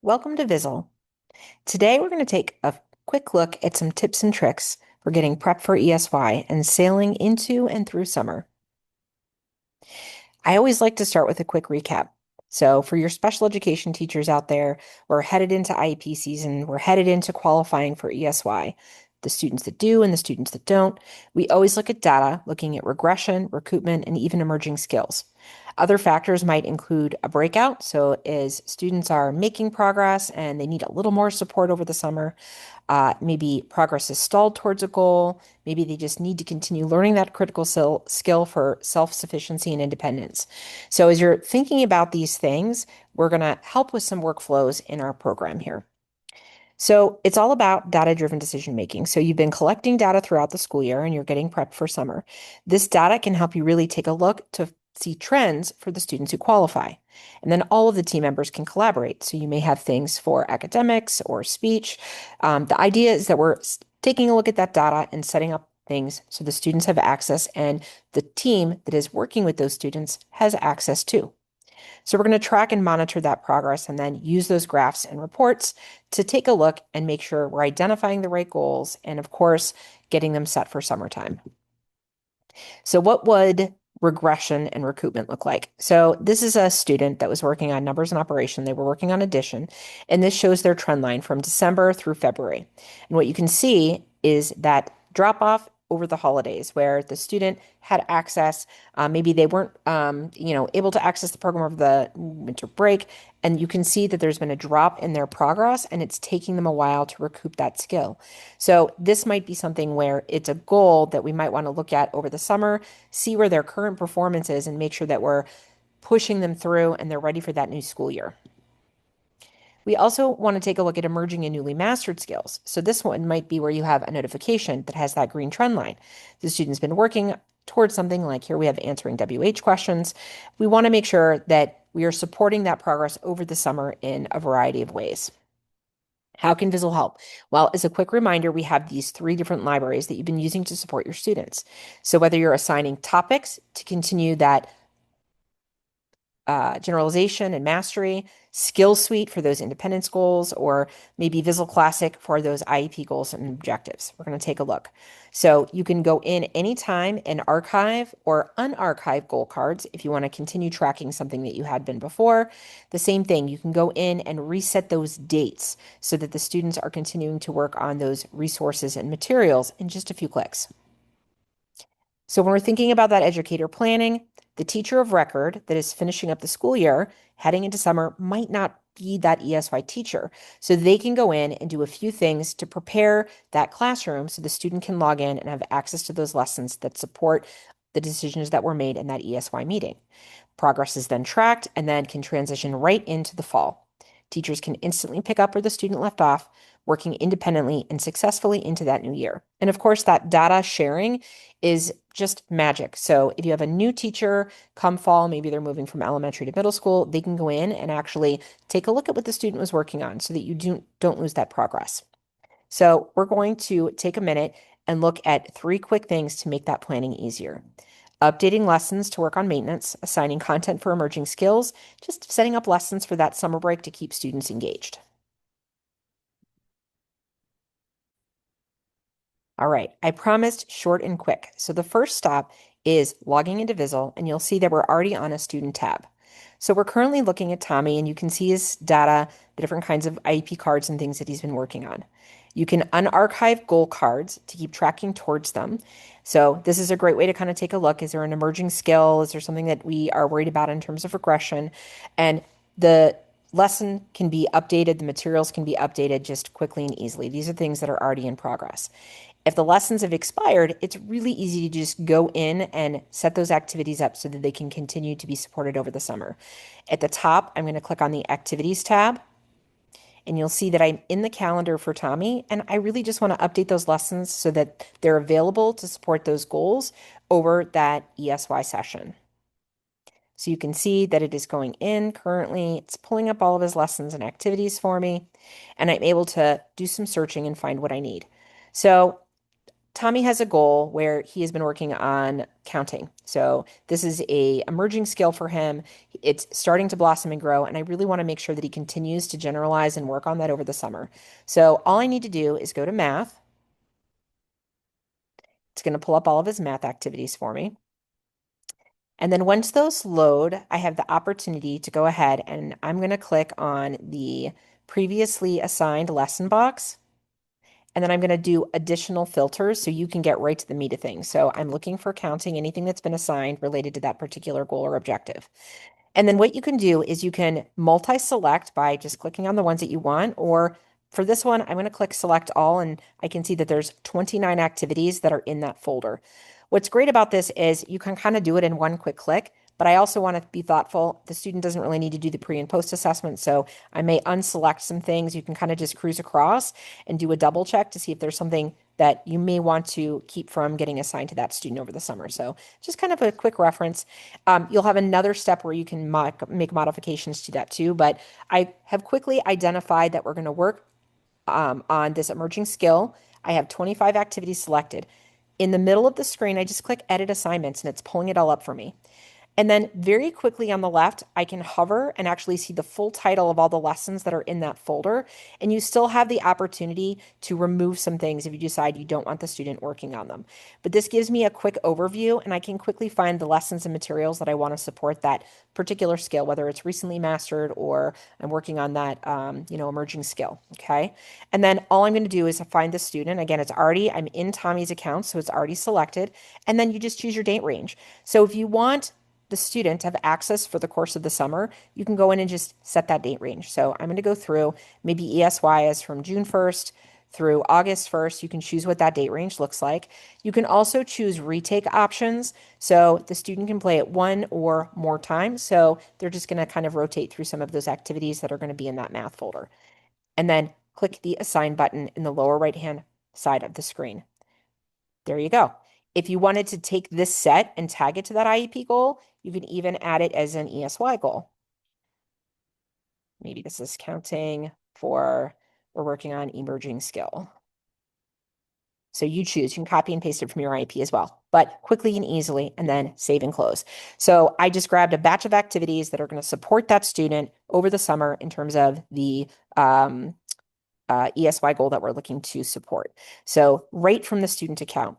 Welcome to Vizzle. Today we're going to take a quick look at some tips and tricks for getting prepped for ESY and sailing into and through summer. I always like to start with a quick recap. So for your special education teachers out there, we're headed into IEP season, we're headed into qualifying for ESY. The students that do and the students that don't, we always look at data, looking at regression, recoupment, and even emerging skills. Other factors might include a breakout. So as students are making progress and they need a little more support over the summer, maybe progress is stalled towards a goal. Maybe they just need to continue learning that critical skill for self-sufficiency and independence. So as you're thinking about these things, we're going to help with some workflows in our program here. So it's all about data-driven decision making. So you've been collecting data throughout the school year and you're getting prepped for summer. This data can help you really take a look to see trends for the students who qualify. And then all of the team members can collaborate. So you may have things for academics or speech. The idea is that we're taking a look at that data and setting up things so the students have access and the team that is working with those students has access too. So we're going to track and monitor that progress and then use those graphs and reports to take a look and make sure we're identifying the right goals and, of course, getting them set for summertime. So what would regression and recoupment look like? So this is a student that was working on numbers and operation. They were working on addition, and this shows their trend line from December through February. And what you can see is that drop off over the holidays where the student had access. Maybe they weren't, able to access the program over the winter break. And you can see that there's been a drop in their progress and it's taking them a while to recoup that skill. So this might be something where it's a goal that we might want to look at over the summer, see where their current performance is and make sure that we're pushing them through and they're ready for that new school year. We also want to take a look at emerging and newly mastered skills. So this one might be where you have a notification that has that green trend line. The student's been working towards something like here we have answering WH questions. We want to make sure that we are supporting that progress over the summer in a variety of ways. How can Vizzle help? Well, as a quick reminder, we have these three different libraries that you've been using to support your students. So whether you're assigning topics to continue that generalization and mastery, skill suite for those independence goals, or maybe Vizzle Classic for those IEP goals and objectives. We're going to take a look. So you can go in anytime and archive or unarchive goal cards if you want to continue tracking something that you had been before. The same thing, you can go in and reset those dates so that the students are continuing to work on those resources and materials in just a few clicks. So when we're thinking about that educator planning, the teacher of record that is finishing up the school year, heading into summer, might not be that ESY teacher. So they can go in and do a few things to prepare that classroom so the student can log in and have access to those lessons that support the decisions that were made in that ESY meeting. Progress is then tracked and then can transition right into the fall. Teachers can instantly pick up where the student left off, working independently and successfully into that new year. And of course, that data sharing is just magic. So if you have a new teacher come fall, maybe they're moving from elementary to middle school, they can go in and actually take a look at what the student was working on so that you don't lose that progress. So we're going to take a minute and look at three quick things to make that planning easier. Updating lessons to work on maintenance, assigning content for emerging skills, just setting up lessons for that summer break to keep students engaged. All right, I promised short and quick. So the first stop is logging into Vizzle, and you'll see that we're already on a student tab. So we're currently looking at Tommy, and you can see his data, the different kinds of IEP cards and things that he's been working on. You can unarchive goal cards to keep tracking towards them. So this is a great way to kind of take a look. Is there an emerging skill? Is there something that we are worried about in terms of regression? And the lesson can be updated, the materials can be updated just quickly and easily. These are things that are already in progress. If the lessons have expired, it's really easy to just go in and set those activities up so that they can continue to be supported over the summer. At the top, I'm going to click on the Activities tab, and you'll see that I'm in the calendar for Tommy, and I really just want to update those lessons so that they're available to support those goals over that ESY session. So you can see that it is going in currently. It's pulling up all of his lessons and activities for me, and I'm able to do some searching and find what I need. So Tommy has a goal where he has been working on counting. So this is a emerging skill for him. It's starting to blossom and grow, and I really want to make sure that he continues to generalize and work on that over the summer. So all I need to do is go to math. It's going to pull up all of his math activities for me. And then once those load, I have the opportunity to go ahead and I'm going to click on the previously assigned lesson box. And then I'm going to do additional filters so you can get right to the meat of things. So I'm looking for counting anything that's been assigned related to that particular goal or objective. And then what you can do is you can multi-select by just clicking on the ones that you want, or for this one, I'm going to click select all, and I can see that there's 29 activities that are in that folder. What's great about this is you can kind of do it in one quick click, but I also want to be thoughtful. The student doesn't really need to do the pre and post assessment, so I may unselect some things. You can kind of just cruise across and do a double check to see if there's something that you may want to keep from getting assigned to that student over the summer. So just kind of a quick reference. You'll have another step where you can make modifications to that too, but I have quickly identified that we're going to work on this emerging skill. I have 25 activities selected. In the middle of the screen, I just click Edit Assignments and it's pulling it all up for me. And then very quickly on the left, I can hover and actually see the full title of all the lessons that are in that folder. And you still have the opportunity to remove some things if you decide you don't want the student working on them. But this gives me a quick overview and I can quickly find the lessons and materials that I want to support that particular skill, whether it's recently mastered or I'm working on that, emerging skill. Okay. And then all I'm going to do is find the student. Again, I'm in Tommy's account, so it's already selected. And then you just choose your date range. So if you want the student to have access for the course of the summer, you can go in and just set that date range. So I'm going to go through maybe ESY is from June 1st through August 1st. You can choose what that date range looks like. You can also choose retake options. So the student can play it one or more times. So they're just going to kind of rotate through some of those activities that are going to be in that math folder. And then click the assign button in the lower right-hand side of the screen. There you go. If you wanted to take this set and tag it to that IEP goal, you can even add it as an ESY goal. Maybe this is counting for, we're working on emerging skill. So you choose, you can copy and paste it from your IEP as well, but quickly and easily, and then save and close. So I just grabbed a batch of activities that are going to support that student over the summer in terms of the ESY goal that we're looking to support. So right from the student account.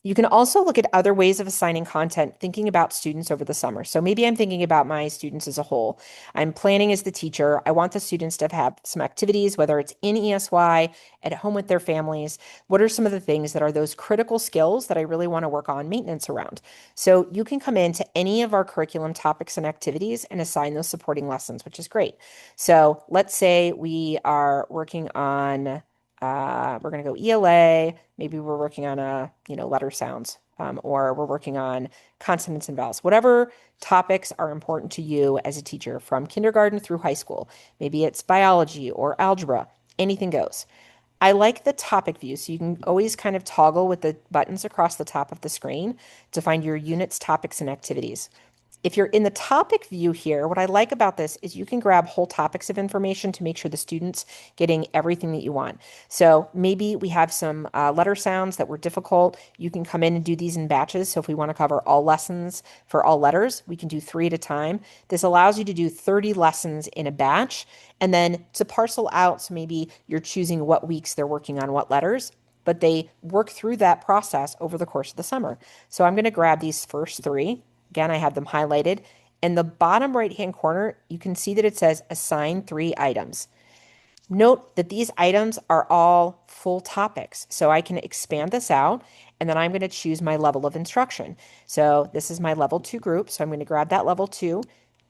You can also look at other ways of assigning content, thinking about students over the summer. So maybe I'm thinking about my students as a whole. I'm planning as the teacher. I want the students to have some activities, whether it's in ESY, at home with their families. What are some of the things that are those critical skills that I really want to work on maintenance around? So you can come into any of our curriculum topics and activities and assign those supporting lessons, which is great. So let's say we are working on we're going to go ELA. Maybe we're working on letter sounds, or we're working on consonants and vowels. Whatever topics are important to you as a teacher from kindergarten through high school. Maybe it's biology or algebra. Anything goes. I like the topic view, so you can always kind of toggle with the buttons across the top of the screen to find your units, topics, and activities. If you're in the topic view here, what I like about this is you can grab whole topics of information to make sure the student's getting everything that you want. So maybe we have some letter sounds that were difficult. You can come in and do these in batches. So if we want to cover all lessons for all letters, we can do 3 at a time. This allows you to do 30 lessons in a batch and then to parcel out. So maybe you're choosing what weeks they're working on what letters, but they work through that process over the course of the summer. So I'm going to grab these first 3. Again, I have them highlighted. In the bottom right-hand corner, you can see that it says assign 3 items. Note that these items are all full topics. So I can expand this out and then I'm going to choose my level of instruction. So this is my level 2 group. So I'm going to grab that level 2,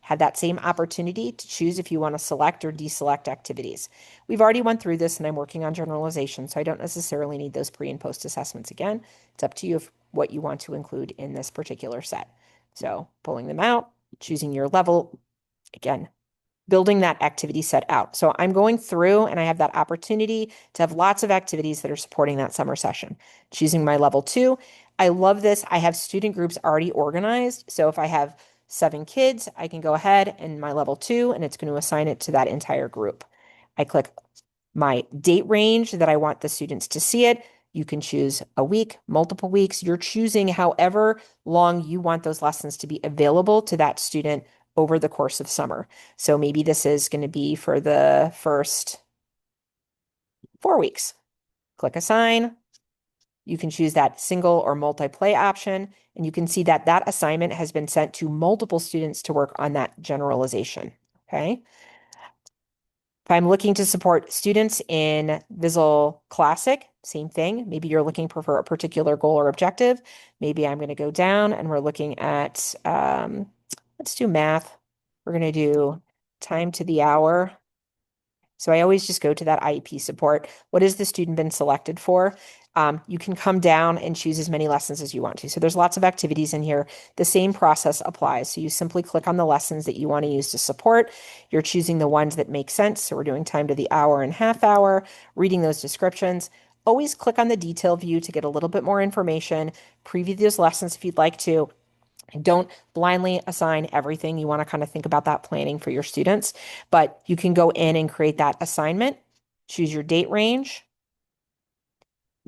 have that same opportunity to choose if you want to select or deselect activities. We've already went through this and I'm working on generalization, so I don't necessarily need those pre and post assessments again. It's up to you what you want to include in this particular set. So pulling them out, choosing your level, again, building that activity set out. So I'm going through and I have that opportunity to have lots of activities that are supporting that summer session. Choosing my level 2. I love this. I have student groups already organized. So if I have 7 kids, I can go ahead and my level 2 and it's going to assign it to that entire group. I click my date range that I want the students to see it. You can choose a week, multiple weeks. You're choosing however long you want those lessons to be available to that student over the course of summer. So maybe this is going to be for the first 4 weeks. Click assign. You can choose that single or multi-play option, and you can see that that assignment has been sent to multiple students to work on that generalization, okay? If I'm looking to support students in Vizzle Classic, same thing. Maybe you're looking for a particular goal or objective. Maybe I'm going to go down and we're looking at, let's do math. We're going to do time to the hour. So I always just go to that IEP support. What has the student been selected for? You can come down and choose as many lessons as you want to. So there's lots of activities in here. The same process applies. So you simply click on the lessons that you want to use to support. You're choosing the ones that make sense. So we're doing time to the hour and half hour, reading those descriptions. Always click on the detail view to get a little bit more information. Preview those lessons if you'd like to. Don't blindly assign everything. You want to kind of think about that planning for your students, but you can go in and create that assignment, choose your date range,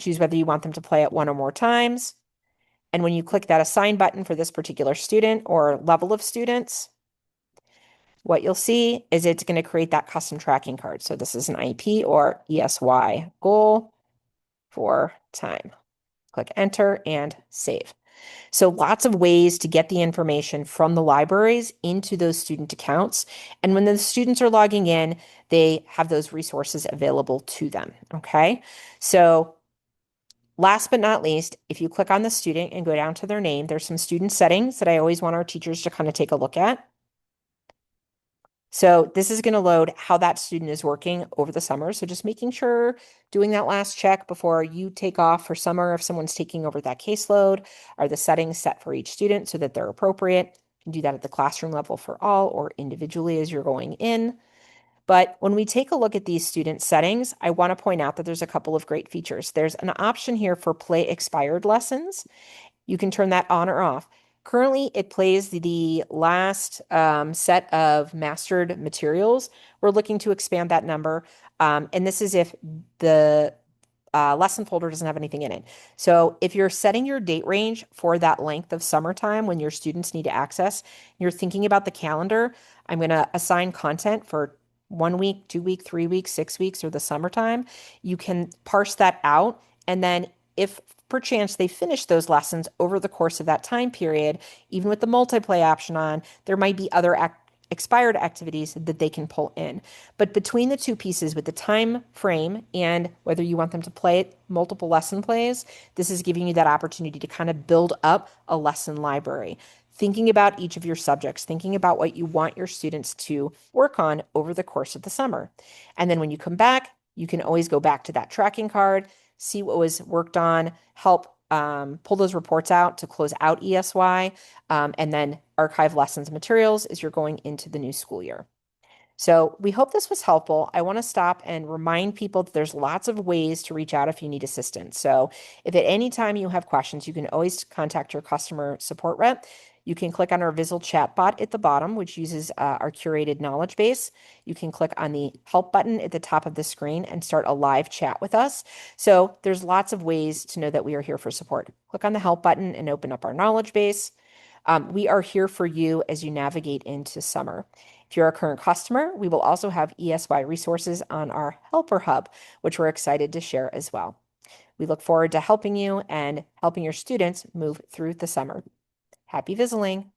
choose whether you want them to play it one or more times. And when you click that assign button for this particular student or level of students, what you'll see is it's going to create that custom tracking card. So this is an IEP or ESY goal for time. Click enter and save. So lots of ways to get the information from the libraries into those student accounts. And when the students are logging in, they have those resources available to them. Okay. So last but not least, if you click on the student and go down to their name, there's some student settings that I always want our teachers to kind of take a look at. So this is going to load how that student is working over the summer. So just making sure, doing that last check before you take off for summer, if someone's taking over that caseload, are the settings set for each student so that they're appropriate. You can do that at the classroom level for all or individually as you're going in. But when we take a look at these student settings, I want to point out that there's a couple of great features. There's an option here for play expired lessons. You can turn that on or off. Currently, it plays the last set of mastered materials. We're looking to expand that number. And this is if the lesson folder doesn't have anything in it. So if you're setting your date range for that length of summertime when your students need access, you're thinking about the calendar, I'm going to assign content for 1 week, 2 week, 3 weeks, 6 weeks, or the summertime. You can parse that out. And then if perchance they finish those lessons over the course of that time period, even with the multiplay option on, there might be other expired activities that they can pull in. But between the two pieces with the time frame and whether you want them to play it multiple lesson plays, this is giving you that opportunity to kind of build up a lesson library. Thinking about each of your subjects, thinking about what you want your students to work on over the course of the summer. And then when you come back, you can always go back to that tracking card, see what was worked on, help pull those reports out to close out ESY, and then archive lessons and materials as you're going into the new school year. So we hope this was helpful. I want to stop and remind people that there's lots of ways to reach out if you need assistance. So if at any time you have questions, you can always contact your customer support rep. You can click on our Vizzle chatbot at the bottom, which uses our curated knowledge base. You can click on the help button at the top of the screen and start a live chat with us. So there's lots of ways to know that we are here for support. Click on the help button and open up our knowledge base. We are here for you as you navigate into summer. If you're a current customer, we will also have ESY resources on our Helper Hub, which we're excited to share as well. We look forward to helping you and helping your students move through the summer. Happy Vizzling!